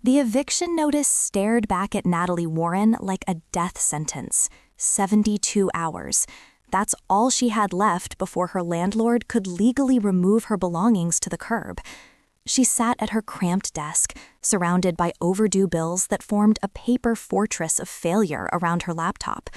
The eviction notice stared back at Natalie Warren like a death sentence. 72 hours. That's all she had left before her landlord could legally remove her belongings to the curb. She sat at her cramped desk, surrounded by overdue bills that formed a paper fortress of failure around her laptop.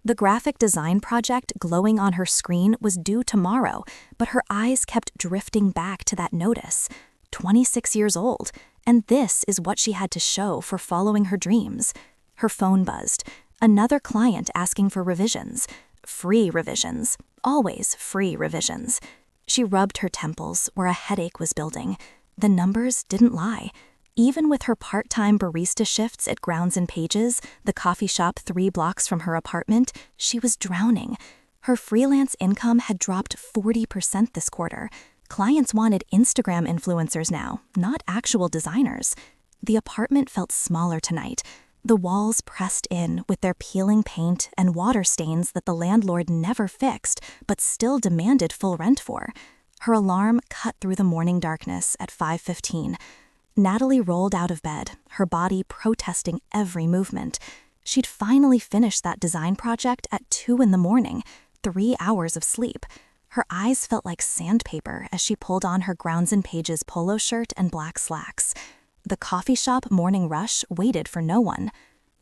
The graphic design project glowing on her screen was due tomorrow, but her eyes kept drifting back to that notice. 26 years old, and this is what she had to show for following her dreams. Her phone buzzed. Another client asking for revisions. Free revisions. Always free revisions. She rubbed her temples where a headache was building. The numbers didn't lie. Even with her part-time barista shifts at Grounds and Pages, the coffee shop 3 blocks from her apartment, she was drowning. Her freelance income had dropped 40% this quarter. Clients wanted Instagram influencers now, not actual designers. The apartment felt smaller tonight. The walls pressed in with their peeling paint and water stains that the landlord never fixed, but still demanded full rent for. Her alarm cut through the morning darkness at 5:15. Natalie rolled out of bed, her body protesting every movement. She'd finally finished that design project at 2 in the morning, 3 hours of sleep. Her eyes felt like sandpaper as she pulled on her Grounds and Pages polo shirt and black slacks. The coffee shop morning rush waited for no one.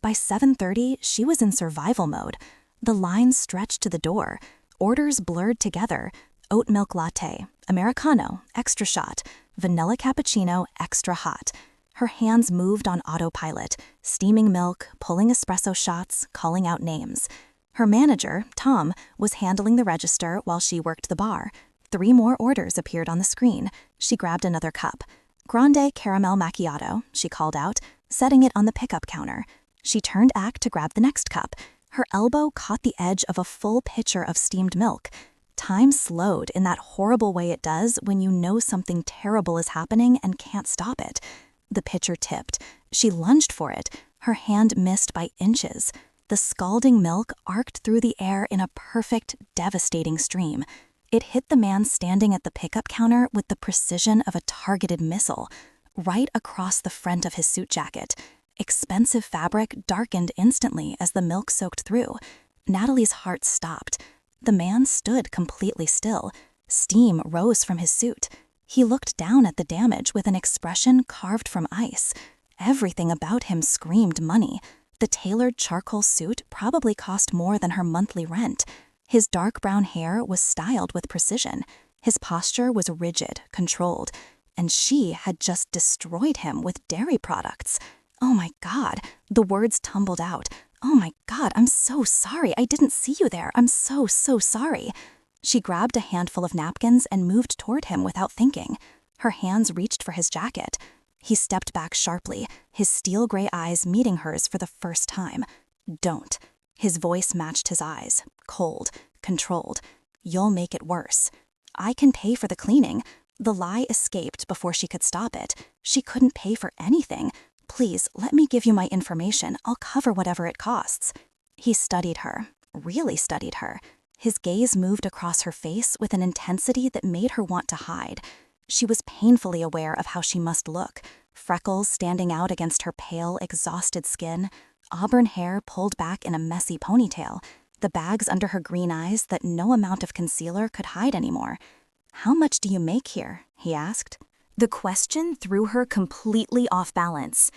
By 7:30, she was in survival mode. The lines stretched to the door. Orders blurred together. Oat milk latte, Americano, extra shot, vanilla cappuccino, extra hot. Her hands moved on autopilot, steaming milk, pulling espresso shots, calling out names. Her manager, Tom, was handling the register while she worked the bar. 3 more orders appeared on the screen. She grabbed another cup. Grande caramel macchiato, she called out, setting it on the pickup counter. She turned back to grab the next cup. Her elbow caught the edge of a full pitcher of steamed milk. Time slowed in that horrible way it does when you know something terrible is happening and can't stop it. The pitcher tipped. She lunged for it. Her hand missed by inches. The scalding milk arced through the air in a perfect, devastating stream. It hit the man standing at the pickup counter with the precision of a targeted missile, right across the front of his suit jacket. Expensive fabric darkened instantly as the milk soaked through. Natalie's heart stopped. The man stood completely still. Steam rose from his suit. He looked down at the damage with an expression carved from ice. Everything about him screamed money. The tailored charcoal suit probably cost more than her monthly rent. His dark brown hair was styled with precision. His posture was rigid, controlled. And she had just destroyed him with dairy products. Oh my God, the words tumbled out. Oh my God, I'm so sorry. I didn't see you there. I'm so sorry. She grabbed a handful of napkins and moved toward him without thinking. Her hands reached for his jacket. He stepped back sharply, his steel gray eyes meeting hers for the first time. Don't. His voice matched his eyes, cold, controlled. You'll make it worse. I can pay for the cleaning. The lie escaped before she could stop it. She couldn't pay for anything. Please, let me give you my information. I'll cover whatever it costs. He studied her, really studied her. His gaze moved across her face with an intensity that made her want to hide. She was painfully aware of how she must look, freckles standing out against her pale, exhausted skin, auburn hair pulled back in a messy ponytail, the bags under her green eyes that no amount of concealer could hide anymore. "How much do you make here?" he asked. The question threw her completely off balance.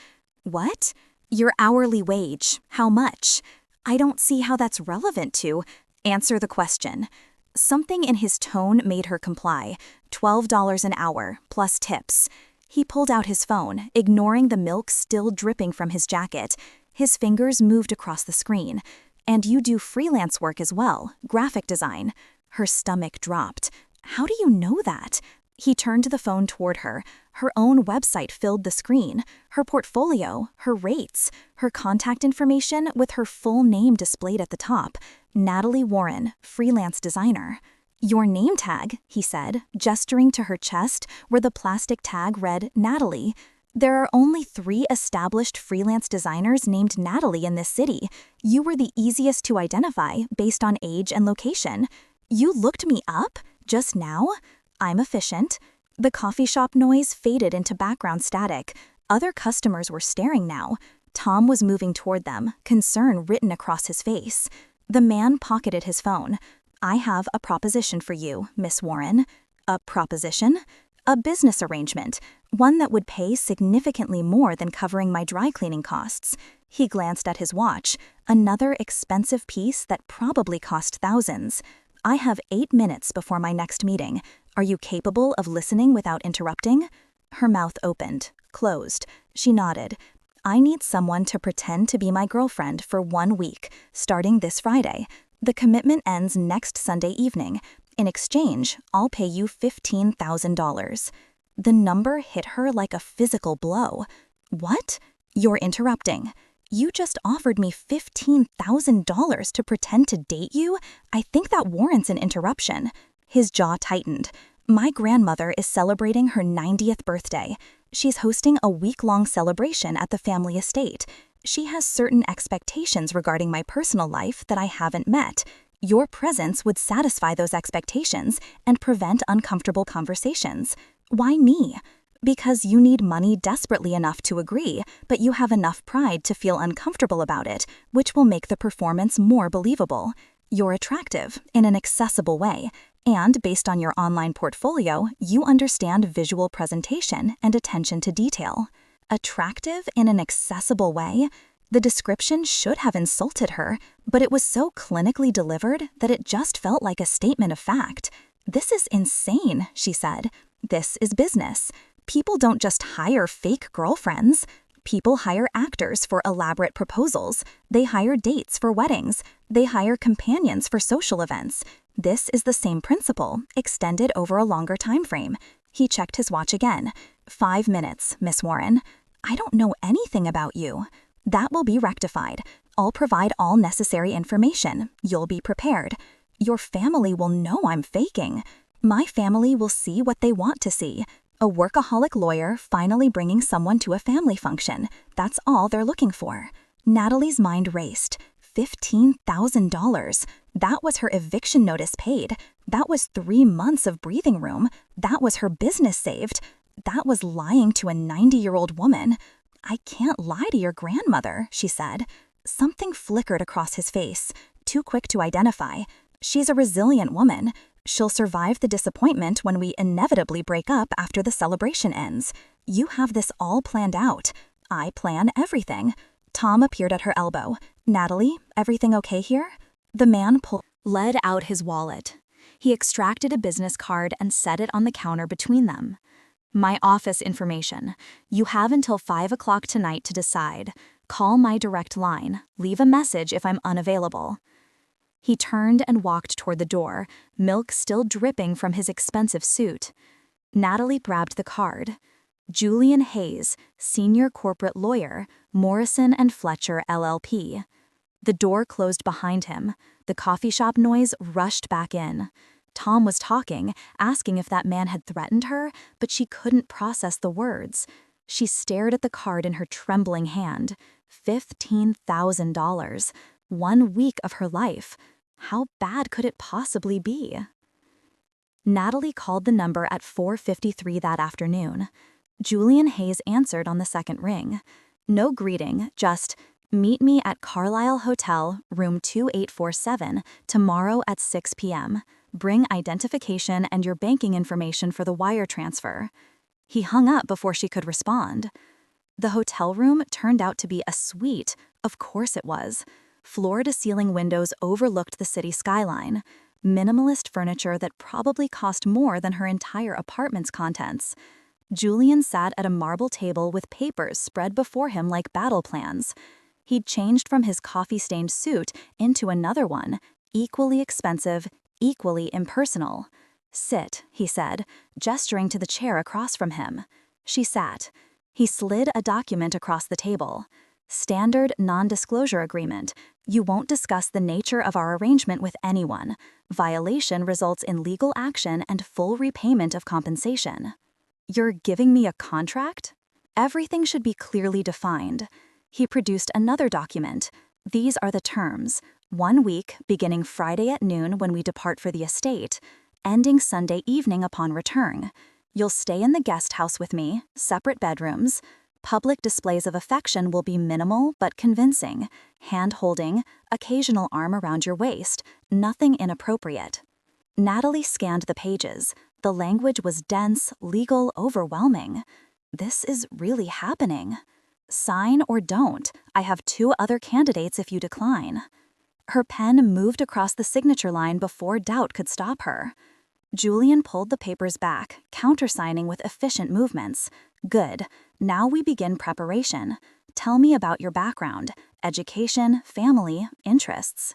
"What? Your hourly wage. How much? I don't see how that's relevant to." "Answer the question." Something in his tone made her comply. $12 an hour, plus tips. He pulled out his phone, ignoring the milk still dripping from his jacket. His fingers moved across the screen. "And you do freelance work as well, graphic design." Her stomach dropped. "How do you know that?" He turned the phone toward her. Her own website filled the screen, her portfolio, her rates, her contact information with her full name displayed at the top. Natalie Warren, freelance designer. "Your name tag," he said, gesturing to her chest where the plastic tag read Natalie. "There are only 3 established freelance designers named Natalie in this city. You were the easiest to identify based on age and location. You looked me up? Just now? I'm efficient." The coffee shop noise faded into background static. Other customers were staring now. Tom was moving toward them, concern written across his face. The man pocketed his phone. "I have a proposition for you, Miss Warren." "A proposition?" "A business arrangement, one that would pay significantly more than covering my dry cleaning costs." He glanced at his watch, another expensive piece that probably cost thousands. "I have 8 minutes before my next meeting. Are you capable of listening without interrupting?" Her mouth opened, closed. She nodded. "I need someone to pretend to be my girlfriend for 1 week, starting this Friday. The commitment ends next Sunday evening. In exchange, I'll pay you $15,000. The number hit her like a physical blow. "What? You're interrupting. You just offered me $15,000 to pretend to date you? I think that warrants an interruption." His jaw tightened. "My grandmother is celebrating her 90th birthday. She's hosting a week-long celebration at the family estate. She has certain expectations regarding my personal life that I haven't met. Your presence would satisfy those expectations and prevent uncomfortable conversations. Why me? Because you need money desperately enough to agree, but you have enough pride to feel uncomfortable about it, which will make the performance more believable. You're attractive in an accessible way, and based on your online portfolio, you understand visual presentation and attention to detail. Attractive in an accessible way? The description should have insulted her, but it was so clinically delivered that it just felt like a statement of fact. "This is insane," she said. "This is business. People don't just hire fake girlfriends. People hire actors for elaborate proposals. They hire dates for weddings. They hire companions for social events. This is the same principle, extended over a longer time frame." He checked his watch again. 5 minutes, Miss Warren. "I don't know anything about you." "That will be rectified. I'll provide all necessary information. You'll be prepared. Your family will know I'm faking. My family will see what they want to see. A workaholic lawyer finally bringing someone to a family function. That's all they're looking for." Natalie's mind raced. $15,000. That was her eviction notice paid. That was 3 months of breathing room. That was her business saved. That was lying to a 90-year-old woman. "I can't lie to your grandmother," she said. Something flickered across his face, too quick to identify. "She's a resilient woman. She'll survive the disappointment when we inevitably break up after the celebration ends. You have this all planned out. I plan everything." Tom appeared at her elbow. "Natalie, everything okay here?" The man led out his wallet. He extracted a business card and set it on the counter between them. "My office information. You have until 5 o'clock tonight to decide. Call my direct line. Leave a message if I'm unavailable." He turned and walked toward the door, milk still dripping from his expensive suit. Natalie grabbed the card. "Julian Hayes, Senior Corporate Lawyer, Morrison & Fletcher, LLP." The door closed behind him. The coffee shop noise rushed back in. Tom was talking, asking if that man had threatened her, but she couldn't process the words. She stared at the card in her trembling hand. $15,000. 1 week of her life. How bad could it possibly be? Natalie called the number at 4:53 that afternoon. Julian Hayes answered on the second ring. No greeting, just, "Meet me at Carlisle Hotel, room 2847, tomorrow at 6 p.m. Bring identification and your banking information for the wire transfer." He hung up before she could respond. The hotel room turned out to be a suite. Of course it was. Floor-to-ceiling windows overlooked the city skyline. Minimalist furniture that probably cost more than her entire apartment's contents. Julian sat at a marble table with papers spread before him like battle plans. He'd changed from his coffee-stained suit into another one, equally expensive, equally impersonal. "Sit," he said, gesturing to the chair across from him. She sat. He slid a document across the table. "Standard non-disclosure agreement. You won't discuss the nature of our arrangement with anyone. Violation results in legal action and full repayment of compensation." "You're giving me a contract?" "Everything should be clearly defined." He produced another document. "These are the terms. 1 week, beginning Friday at noon when we depart for the estate, ending Sunday evening upon return. You'll stay in the guest house with me, separate bedrooms. Public displays of affection will be minimal but convincing. Hand-holding, occasional arm around your waist, nothing inappropriate. Natalie scanned the pages. The language was dense, legal, overwhelming. This is really happening. Sign or don't. I have 2 other candidates if you decline. Her pen moved across the signature line before doubt could stop her. Julian pulled the papers back, countersigning with efficient movements. Good. Now we begin preparation. Tell me about your background, education, family, interests.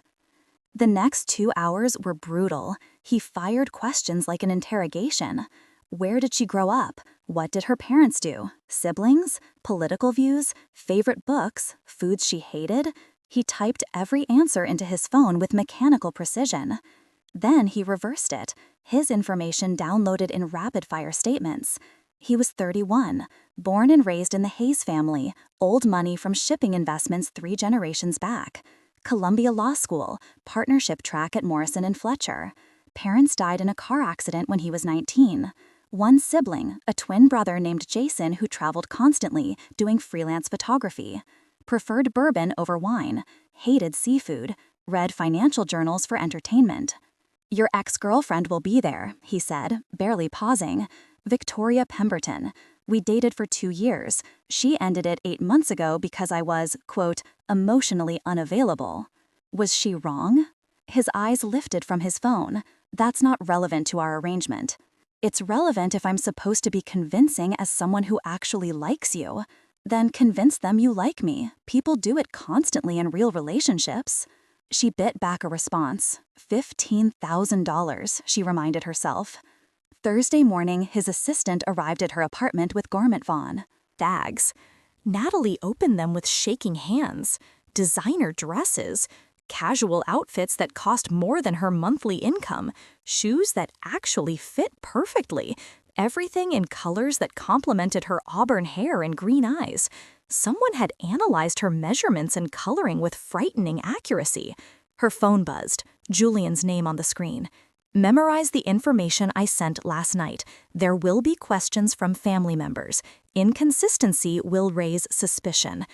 The next 2 hours were brutal. He fired questions like an interrogation. Where did she grow up? What did her parents do? Siblings? Political views? Favorite books? Foods she hated? He typed every answer into his phone with mechanical precision. Then he reversed it, his information downloaded in rapid-fire statements. He was 31, born and raised in the Hayes family, old money from shipping investments 3 generations back. Columbia Law School, partnership track at Morrison and Fletcher. Parents died in a car accident when he was 19. 1 sibling, a twin brother named Jason who traveled constantly, doing freelance photography. Preferred bourbon over wine, hated seafood, read financial journals for entertainment. Your ex-girlfriend will be there, he said, barely pausing. Victoria Pemberton. We dated for 2 years. She ended it 8 months ago because I was, quote, emotionally unavailable. Was she wrong? His eyes lifted from his phone. That's not relevant to our arrangement. It's relevant if I'm supposed to be convincing as someone who actually likes you. Then convince them you like me. People do it constantly in real relationships. She bit back a response. $15,000, she reminded herself. Thursday morning, his assistant arrived at her apartment with garment Vaughn. Bags. Natalie opened them with shaking hands. Designer dresses. Casual outfits that cost more than her monthly income. Shoes that actually fit perfectly. Everything in colors that complemented her auburn hair and green eyes. Someone had analyzed her measurements and coloring with frightening accuracy. Her phone buzzed, Julian's name on the screen. Memorize the information I sent last night. There will be questions from family members. Inconsistency will raise suspicion.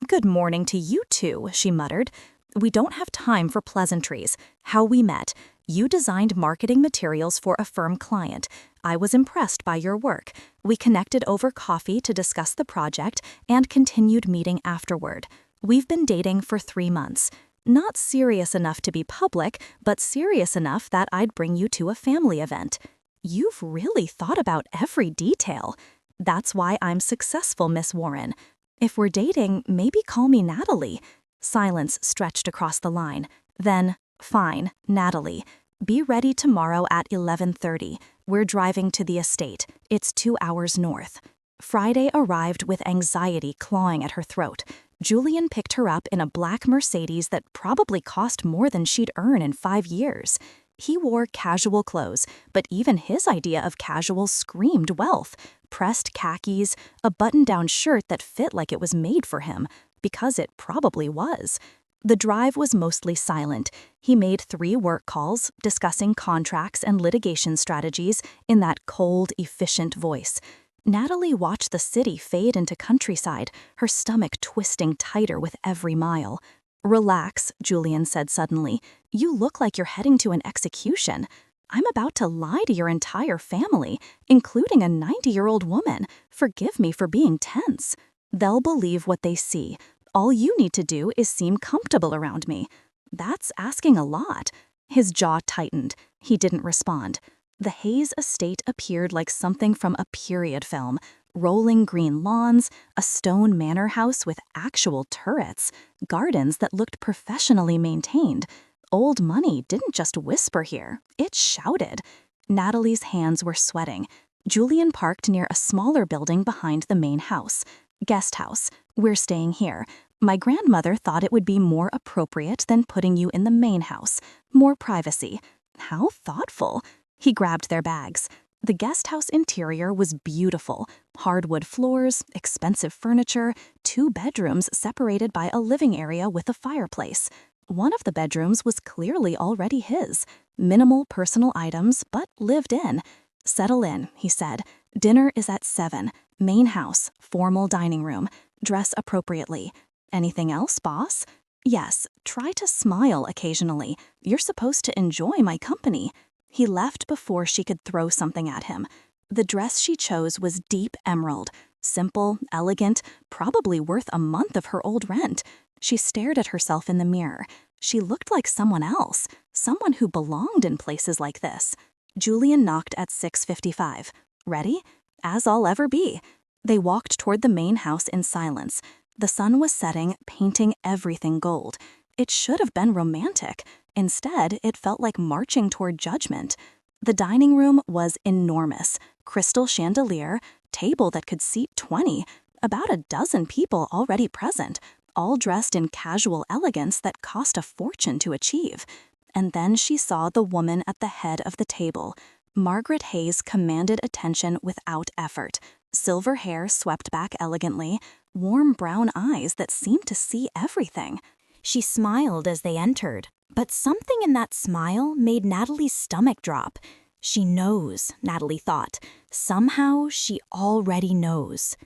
Good morning to you two, she muttered. We don't have time for pleasantries. How we met. You designed marketing materials for a firm client. I was impressed by your work. We connected over coffee to discuss the project and continued meeting afterward. We've been dating for 3 months. Not serious enough to be public, but serious enough that I'd bring you to a family event. You've really thought about every detail. That's why I'm successful, Miss Warren. If we're dating, maybe call me Natalie. Silence stretched across the line. Then, fine, Natalie. Be ready tomorrow at 11:30. We're driving to the estate. It's 2 hours north. Friday arrived with anxiety clawing at her throat. Julian picked her up in a black Mercedes that probably cost more than she'd earn in 5 years. He wore casual clothes, but even his idea of casual screamed wealth. Pressed khakis, a button-down shirt that fit like it was made for him, because it probably was. The drive was mostly silent. He made 3 work calls, discussing contracts and litigation strategies in that cold, efficient voice. Natalie watched the city fade into countryside, her stomach twisting tighter with every mile. Relax, Julian said suddenly. You look like you're heading to an execution. I'm about to lie to your entire family, including a 90-year-old woman. Forgive me for being tense. They'll believe what they see. All you need to do is seem comfortable around me. That's asking a lot. His jaw tightened. He didn't respond. The Hayes estate appeared like something from a period film. Rolling green lawns, a stone manor house with actual turrets, gardens that looked professionally maintained. Old money didn't just whisper here, it shouted. Natalie's hands were sweating. Julian parked near a smaller building behind the main house. Guest house. We're staying here. My grandmother thought it would be more appropriate than putting you in the main house. More privacy. How thoughtful. He grabbed their bags. The guest house interior was beautiful. Hardwood floors, expensive furniture, 2 bedrooms separated by a living area with a fireplace. One of the bedrooms was clearly already his. Minimal personal items, but lived in. Settle in, he said. Dinner is at 7. Main house, formal dining room. Dress appropriately. Anything else, boss? Yes, try to smile occasionally. You're supposed to enjoy my company. He left before she could throw something at him. The dress she chose was deep emerald. Simple, elegant, probably worth a month of her old rent. She stared at herself in the mirror. She looked like someone else, someone who belonged in places like this. Julian knocked at 6:55. Ready? As I'll ever be. They walked toward the main house in silence. The sun was setting, painting everything gold. It should have been romantic. Instead, it felt like marching toward judgment. The dining room was enormous. Crystal chandelier, table that could seat 20, about a dozen people already present, all dressed in casual elegance that cost a fortune to achieve. And then she saw the woman at the head of the table. Margaret Hayes commanded attention without effort. Silver hair swept back elegantly, warm brown eyes that seemed to see everything. She smiled as they entered, but something in that smile made Natalie's stomach drop. She knows, Natalie thought. Somehow she already knows.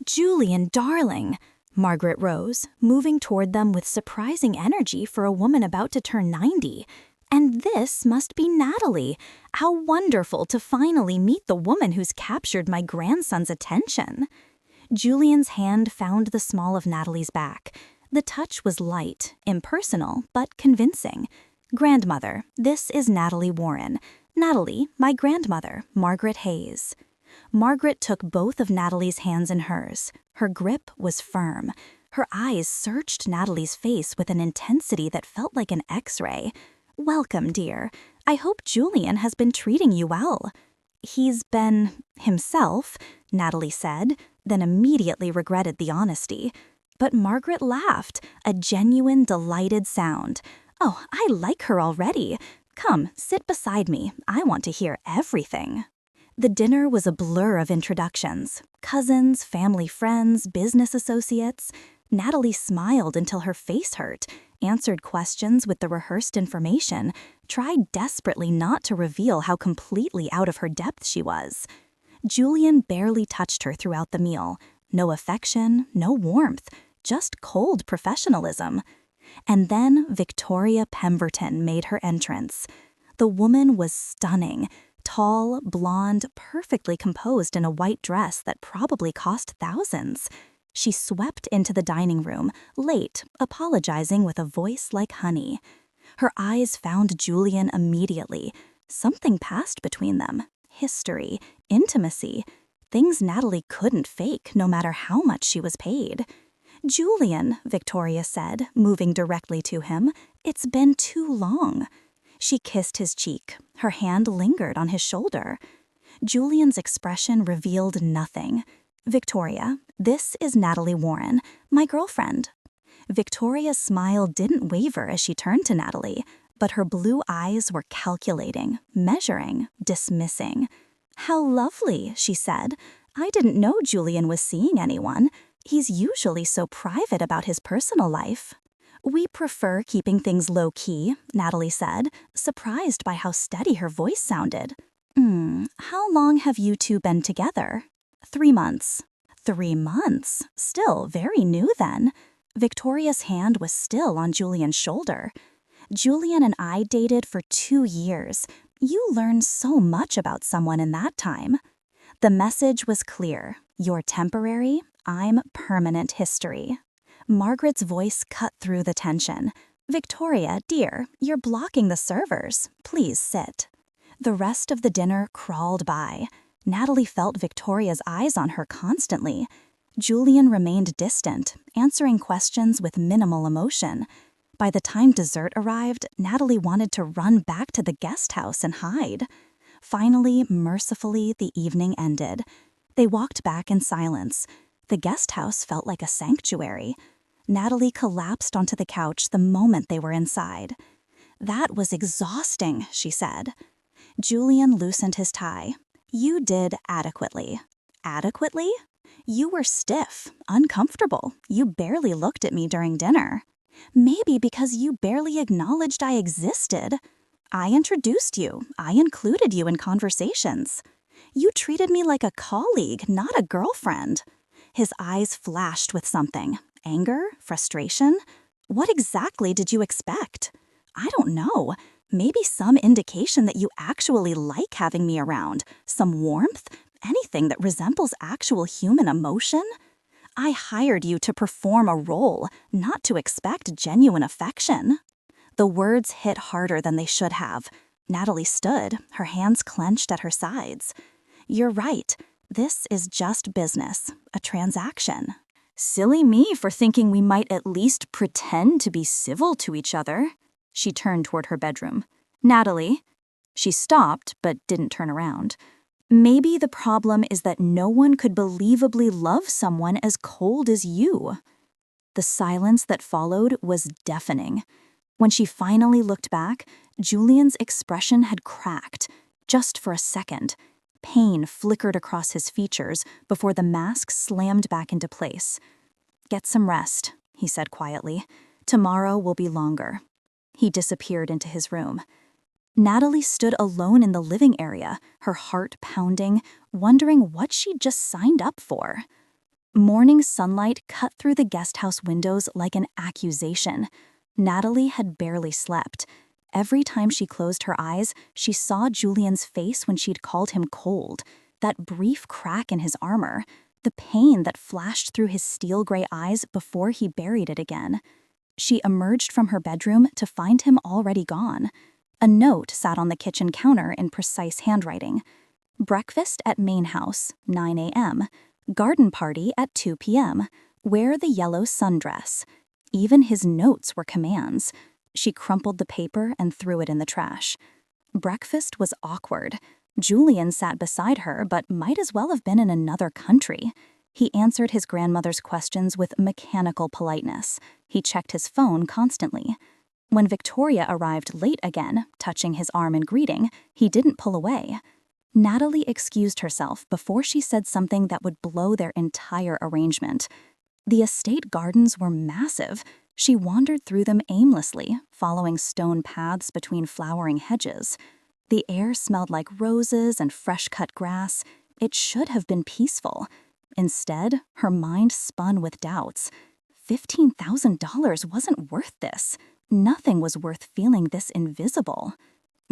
Julian, darling. Margaret rose, moving toward them with surprising energy for a woman about to turn 90. And this must be Natalie. How wonderful to finally meet the woman who's captured my grandson's attention. Julian's hand found the small of Natalie's back. The touch was light, impersonal, but convincing. Grandmother, this is Natalie Warren. Natalie, my grandmother, Margaret Hayes. Margaret took both of Natalie's hands in hers. Her grip was firm. Her eyes searched Natalie's face with an intensity that felt like an X-ray. Welcome, dear. I hope Julian has been treating you well. He's been himself, Natalie said, then immediately regretted the honesty. But Margaret laughed, a genuine, delighted sound. Oh, I like her already. Come, sit beside me. I want to hear everything. The dinner was a blur of introductions. Cousins, family friends, business associates. Natalie smiled until her face hurt, answered questions with the rehearsed information, tried desperately not to reveal how completely out of her depth she was. Julian barely touched her throughout the meal. No affection, no warmth, just cold professionalism. And then Victoria Pemberton made her entrance. The woman was stunning. Tall, blonde, perfectly composed in a white dress that probably cost thousands. She swept into the dining room, late, apologizing with a voice like honey. Her eyes found Julian immediately. Something passed between them. History, intimacy, things Natalie couldn't fake no matter how much she was paid. Julian, Victoria said, moving directly to him, it's been too long. She kissed his cheek. Her hand lingered on his shoulder. Julian's expression revealed nothing. Victoria, this is Natalie Warren, my girlfriend. Victoria's smile didn't waver as she turned to Natalie, but her blue eyes were calculating, measuring, dismissing. How lovely, she said. I didn't know Julian was seeing anyone. He's usually so private about his personal life. We prefer keeping things low-key, Natalie said, surprised by how steady her voice sounded. How long have you two been together? 3 months. 3 months? Still very new then. Victoria's hand was still on Julian's shoulder. Julian and I dated for 2 years. You learn so much about someone in that time. The message was clear. You're temporary, I'm permanent history. Margaret's voice cut through the tension. Victoria, dear, you're blocking the servers. Please sit. The rest of the dinner crawled by. Natalie felt Victoria's eyes on her constantly. Julian remained distant, answering questions with minimal emotion. By the time dessert arrived, Natalie wanted to run back to the guest house and hide. Finally, mercifully, the evening ended. They walked back in silence. The guest house felt like a sanctuary. Natalie collapsed onto the couch the moment they were inside. That was exhausting, she said. Julian loosened his tie. You did adequately. Adequately? You were stiff, uncomfortable. You barely looked at me during dinner. Maybe because you barely acknowledged I existed. I introduced you. I included you in conversations. You treated me like a colleague, not a girlfriend." His eyes flashed with something. Anger? Frustration? What exactly did you expect? I don't know. Maybe some indication that you actually like having me around. Some warmth? Anything that resembles actual human emotion? I hired you to perform a role, not to expect genuine affection. The words hit harder than they should have. Natalie stood, her hands clenched at her sides. You're right. This is just business, a transaction. Silly me for thinking we might at least pretend to be civil to each other. She turned toward her bedroom. Natalie. She stopped, but didn't turn around. Maybe the problem is that no one could believably love someone as cold as you. The silence that followed was deafening. When she finally looked back, Julian's expression had cracked, just for a second. Pain flickered across his features before the mask slammed back into place. Get some rest, he said quietly. Tomorrow will be longer. He disappeared into his room. Natalie stood alone in the living area, her heart pounding, wondering what she'd just signed up for. Morning sunlight cut through the guest house windows like an accusation. Natalie had barely slept. Every time she closed her eyes, she saw Julian's face when she'd called him cold, that brief crack in his armor, the pain that flashed through his steel-gray eyes before he buried it again. She emerged from her bedroom to find him already gone. A note sat on the kitchen counter in precise handwriting. Breakfast at main house, 9 a.m. Garden party at 2 p.m. Wear the yellow sundress. Even his notes were commands. She crumpled the paper and threw it in the trash. Breakfast was awkward. Julian sat beside her, but might as well have been in another country. He answered his grandmother's questions with mechanical politeness. He checked his phone constantly. When Victoria arrived late again, touching his arm in greeting, he didn't pull away. Natalie excused herself before she said something that would blow their entire arrangement. The estate gardens were massive. She wandered through them aimlessly, following stone paths between flowering hedges. The air smelled like roses and fresh-cut grass. It should have been peaceful. Instead, her mind spun with doubts. $15,000 wasn't worth this. Nothing was worth feeling this invisible.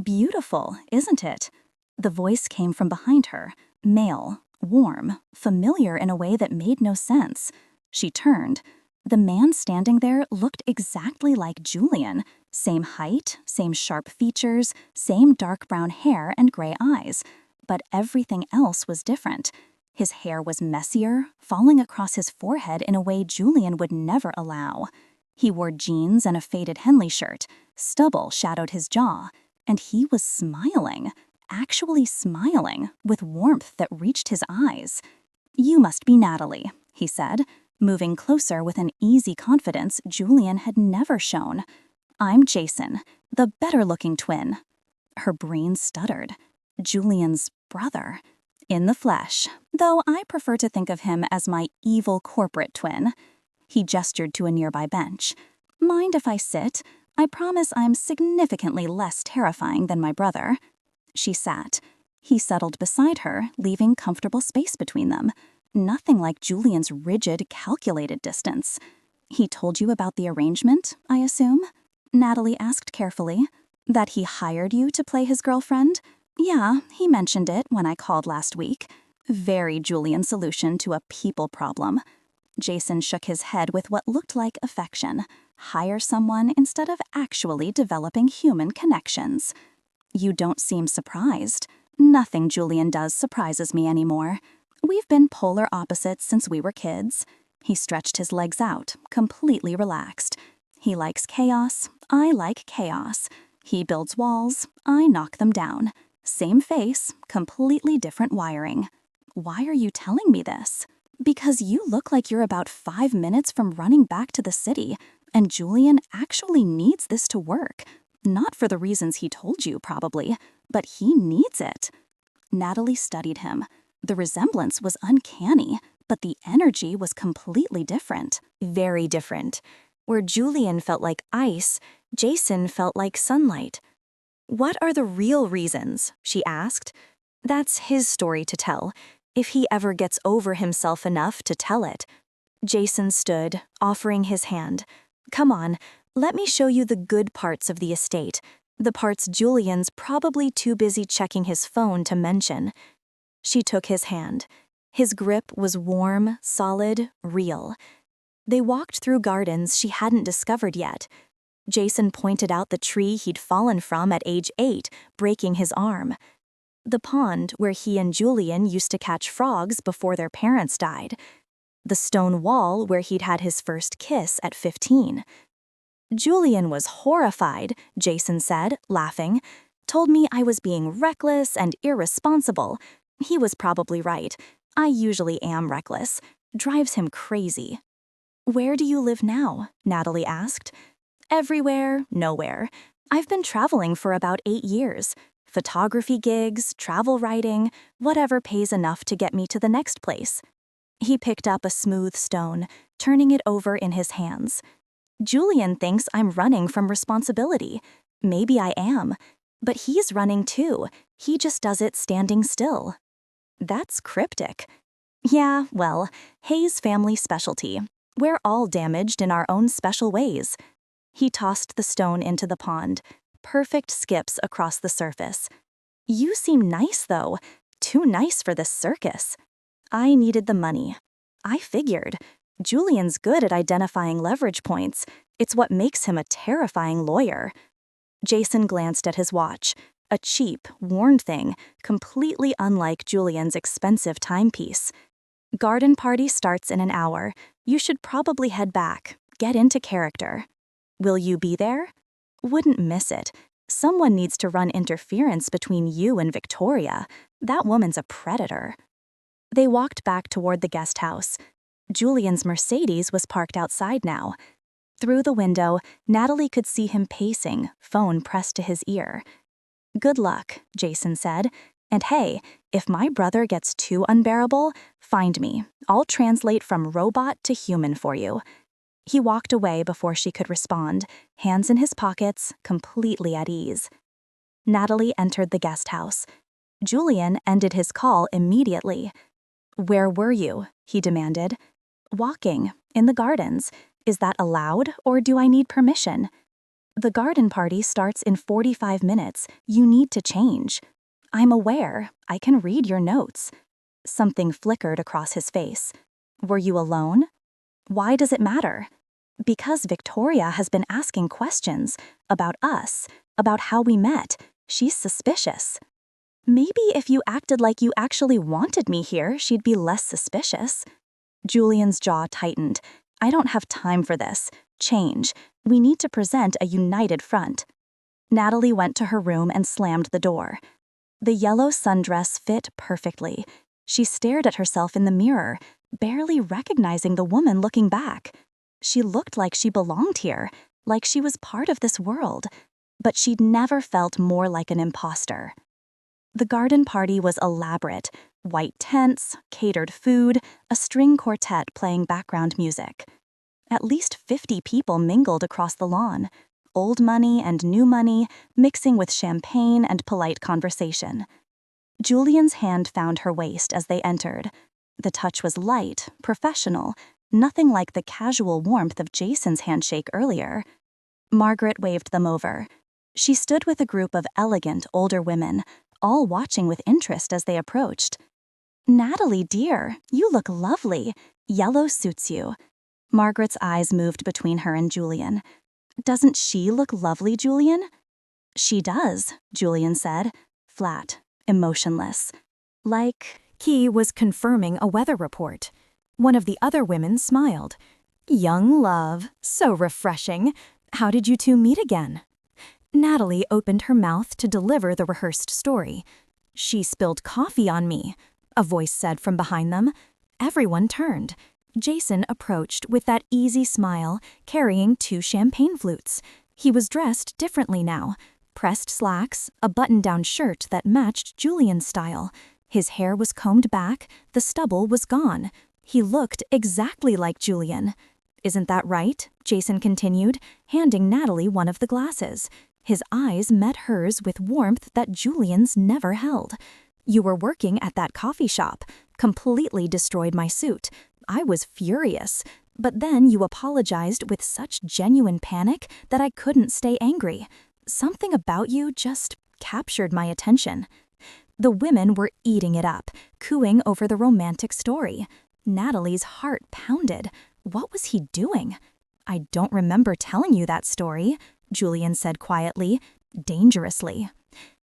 Beautiful, isn't it? The voice came from behind her, male, warm, familiar in a way that made no sense. She turned. The man standing there looked exactly like Julian. Same height, same sharp features, same dark brown hair and gray eyes. But everything else was different. His hair was messier, falling across his forehead in a way Julian would never allow. He wore jeans and a faded Henley shirt. Stubble shadowed his jaw. And he was smiling, actually smiling, with warmth that reached his eyes. "You must be Natalie," he said, moving closer with an easy confidence Julian had never shown. "I'm Jason, the better-looking twin." Her brain stuttered. Julian's brother. In the flesh, though I prefer to think of him as my evil corporate twin. He gestured to a nearby bench. "Mind if I sit? I promise I'm significantly less terrifying than my brother." She sat. He settled beside her, leaving comfortable space between them. Nothing like Julian's rigid, calculated distance. "He told you about the arrangement, I assume?" Natalie asked carefully. "That he hired you to play his girlfriend?" "Yeah, he mentioned it when I called last week." Very Julian solution to a people problem. Jason shook his head with what looked like affection. Hire someone instead of actually developing human connections. "You don't seem surprised." "Nothing Julian does surprises me anymore. We've been polar opposites since we were kids." He stretched his legs out, completely relaxed. "He likes chaos. I like chaos. He builds walls. I knock them down. Same face, completely different wiring." "Why are you telling me this?" "Because you look like you're about 5 minutes from running back to the city, and Julian actually needs this to work. Not for the reasons he told you, probably, but he needs it." Natalie studied him. The resemblance was uncanny, but the energy was completely different. Very different. Where Julian felt like ice, Jason felt like sunlight. "What are the real reasons?" she asked. That's his story to tell, if he ever gets over himself enough to tell it. Jason stood, offering his hand. Come on, let me show you the good parts of the estate, the parts Julian's probably too busy checking his phone to mention. She took his hand. His grip was warm, solid, real. They walked through gardens she hadn't discovered yet. Jason pointed out the tree he'd fallen from at age 8, breaking his arm. The pond where he and Julian used to catch frogs before their parents died. The stone wall where he'd had his first kiss at 15. Julian was horrified, Jason said, laughing. Told me I was being reckless and irresponsible. He was probably right. I usually am reckless. Drives him crazy. Where do you live now? Natalie asked. Everywhere, nowhere. I've been traveling for about 8 years. Photography gigs, travel writing, whatever pays enough to get me to the next place. He picked up a smooth stone, turning it over in his hands. Julian thinks I'm running from responsibility. Maybe I am. But he's running too. He just does it standing still. That's cryptic. Yeah, well, Hayes' family specialty. We're all damaged in our own special ways. He tossed the stone into the pond. Perfect skips across the surface. You seem nice, though. Too nice for this circus. I needed the money. I figured. Julian's good at identifying leverage points. It's what makes him a terrifying lawyer. Jason glanced at his watch. A cheap, worn thing, completely unlike Julian's expensive timepiece. Garden party starts in an hour. You should probably head back. Get into character. Will you be there? Wouldn't miss it. Someone needs to run interference between you and Victoria. That woman's a predator. They walked back toward the guest house. Julian's Mercedes was parked outside now. Through the window, Natalie could see him pacing, phone pressed to his ear. Good luck, Jason said. And hey, if my brother gets too unbearable, find me. I'll translate from robot to human for you. He walked away before she could respond, hands in his pockets, completely at ease. Natalie entered the guest house. Julian ended his call immediately. Where were you? He demanded. Walking, in the gardens. Is that allowed, or do I need permission? The garden party starts in 45 minutes. You need to change. I'm aware. I can read your notes. Something flickered across his face. Were you alone? Why does it matter? Because Victoria has been asking questions about us, about how we met. She's suspicious. Maybe if you acted like you actually wanted me here, she'd be less suspicious. Julian's jaw tightened. I don't have time for this. Change. We need to present a united front. Natalie went to her room and slammed the door. The yellow sundress fit perfectly. She stared at herself in the mirror, barely recognizing the woman looking back. She looked like she belonged here, like she was part of this world, but she'd never felt more like an imposter. The garden party was elaborate. White tents, catered food, a string quartet playing background music. At least 50 people mingled across the lawn, old money and new money mixing with champagne and polite conversation. Julian's hand found her waist as they entered. The touch was light, professional, nothing like the casual warmth of Jason's handshake earlier. Margaret waved them over. She stood with a group of elegant older women, all watching with interest as they approached. Natalie, dear, you look lovely. Yellow suits you. Margaret's eyes moved between her and Julian. Doesn't she look lovely, Julian? She does, Julian said, flat, emotionless. Like he was confirming a weather report. One of the other women smiled. Young love, so refreshing. How did you two meet again? Natalie opened her mouth to deliver the rehearsed story. She spilled coffee on me, a voice said from behind them. Everyone turned. Jason approached with that easy smile, carrying 2 champagne flutes. He was dressed differently now. Pressed slacks, a button-down shirt that matched Julian's style. His hair was combed back, the stubble was gone. He looked exactly like Julian. Isn't that right? Jason continued, handing Natalie one of the glasses. His eyes met hers with warmth that Julian's never held. You were working at that coffee shop. Completely destroyed my suit. I was furious. But then you apologized with such genuine panic that I couldn't stay angry. Something about you just captured my attention. The women were eating it up, cooing over the romantic story. Natalie's heart pounded. What was he doing? I don't remember telling you that story, Julian said quietly, dangerously.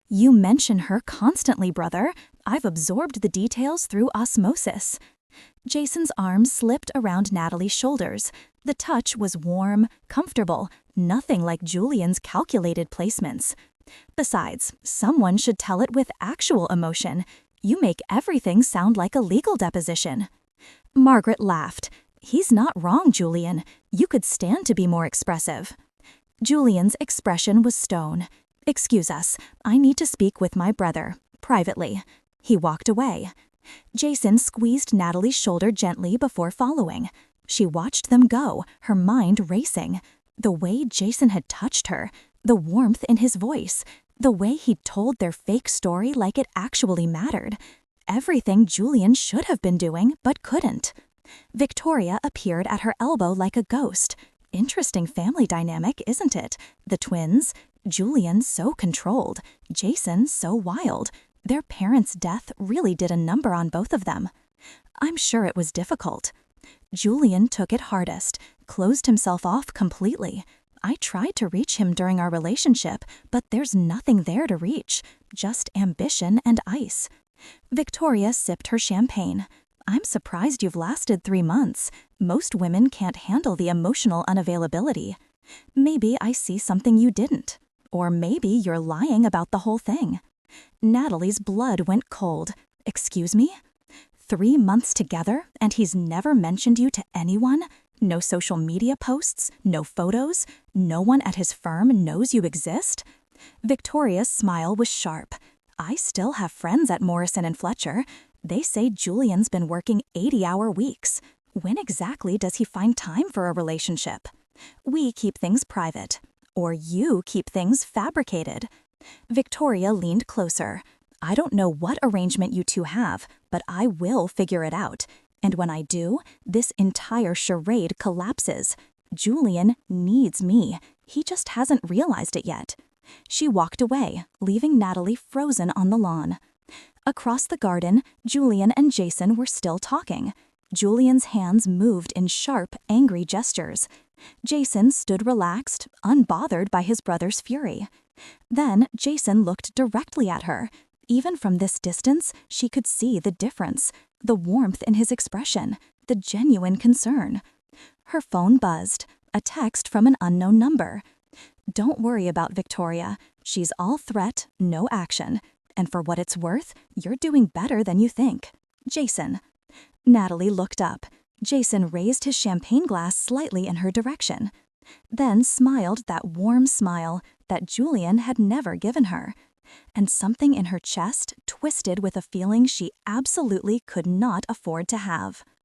You mention her constantly, brother. I've absorbed the details through osmosis. Jason's arm slipped around Natalie's shoulders. The touch was warm, comfortable, nothing like Julian's calculated placements. Besides, someone should tell it with actual emotion. You make everything sound like a legal deposition. Margaret laughed. He's not wrong, Julian. You could stand to be more expressive. Julian's expression was stone. Excuse us, I need to speak with my brother, privately. He walked away. Jason squeezed Natalie's shoulder gently before following. She watched them go, her mind racing. The way Jason had touched her, the warmth in his voice, the way he'd told their fake story like it actually mattered. Everything Julian should have been doing, but couldn't. Victoria appeared at her elbow like a ghost. Interesting family dynamic, isn't it? The twins, Julian so controlled, Jason so wild. Their parents' death really did a number on both of them. I'm sure it was difficult. Julian took it hardest, closed himself off completely. I tried to reach him during our relationship, but there's nothing there to reach, just ambition and ice. Victoria sipped her champagne. I'm surprised you've lasted 3 months. Most women can't handle the emotional unavailability. Maybe I see something you didn't. Or maybe you're lying about the whole thing. Natalie's blood went cold. Excuse me? 3 months together, and he's never mentioned you to anyone? No social media posts? No photos? No one at his firm knows you exist? Victoria's smile was sharp. I still have friends at Morrison and Fletcher. They say Julian's been working 80-hour weeks. When exactly does he find time for a relationship? We keep things private. Or you keep things fabricated. Victoria leaned closer. I don't know what arrangement you two have, but I will figure it out. And when I do, this entire charade collapses. Julian needs me. He just hasn't realized it yet. She walked away, leaving Natalie frozen on the lawn. Across the garden, Julian and Jason were still talking. Julian's hands moved in sharp, angry gestures. Jason stood relaxed, unbothered by his brother's fury. Then Jason looked directly at her. Even from this distance, she could see the difference, the warmth in his expression, the genuine concern. Her phone buzzed, a text from an unknown number. Don't worry about Victoria. She's all threat, no action. And for what it's worth, you're doing better than you think. Jason. Natalie looked up. Jason raised his champagne glass slightly in her direction. Then smiled that warm smile that Julian had never given her. And something in her chest twisted with a feeling she absolutely could not afford to have.